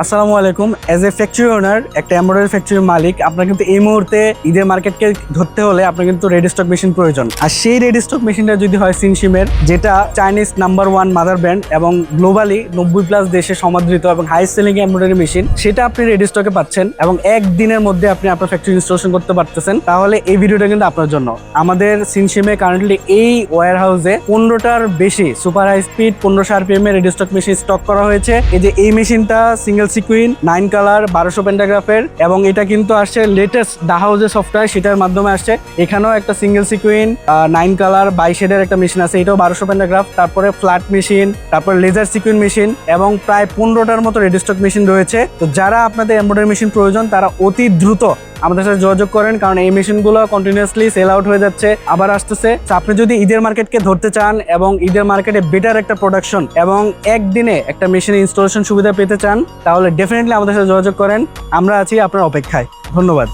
আসসালামু আলাইকুম। As a factory ওনার, একটা এমব্রয়ডারি ফ্যাক্টরির মালিক, আপনার কিন্তু এই মুহূর্তে ঈদের মার্কেটকে ধরতে হলে আপনার কিন্তু রেডি স্টক মেশিন প্রয়োজন। আর সেই রেডি স্টক মেশিনটা যদি হয় সিনশিমের, যেটা চাইনিজ নাম্বার 1 মাদার ব্র্যান্ড এবং গ্লোবালি 90+ দেশে সমাদৃত এবং হাই সেলিং এমব্রয়ডারি মেশিন, সেটা আপনি রেডি স্টকে পাচ্ছেন এবং একদিনের মধ্যে আপনি আপনার ফ্যাক্টরি ইনস্টলেশন করতে পারতেছেন। তাহলে এই ভিডিওটা কিন্তু আপনার জন্য। আমাদের সিনশিমে কারেন্টলি এই ওয়্যার হাউসে 15টার বেশি সুপার হাই স্পিড 1500 RPM এর রেডি স্টক মেশিন স্টক করা হয়েছে। এই যে এই মেশিনটা সিঙ্গেল সিকুইন 9 কালার 1200 পেন্টাগ্রাফের, এবং এটা কিন্তু আসছে লেটেস্ট দা হাউসে সফটওয়্যার, সেটার মাধ্যমে আসছে। এখানেও একটা সিঙ্গেল সিকুইন 9 কালার 22 শেডের একটা মেশিন আছে, এটাও 1200 পেন্টাগ্রাফ। তারপরে ফ্ল্যাট মেশিন, তারপর লেজার সিকুইন মেশিন এবং প্রায় 15টার মতো রেডি স্টক মেশিন রয়েছে। তো যারা আপনাদের এমব্রয়ডারি মেশিন প্রয়োজন তারা অতি দ্রুত আমাদের সাথে যোগাযোগ করেন, কারণ এই মেশিনগুলো কন্টিনিউয়াসলি সেল আউট হয়ে যাচ্ছে, আবার আসতেছে। আপনি যদি ঈদের মার্কেটকে ধরতে চান এবং ঈদের মার্কেটে বেটার একটা প্রোডাকশন এবং একদিনে একটা মেশিন ইনস্টলেশন সুবিধা পেতে চান, তাহলে ডেফিনেটলি আমাদের সাথে যোগাযোগ করেন। আমরা আছি আপনার অপেক্ষায়। ধন্যবাদ।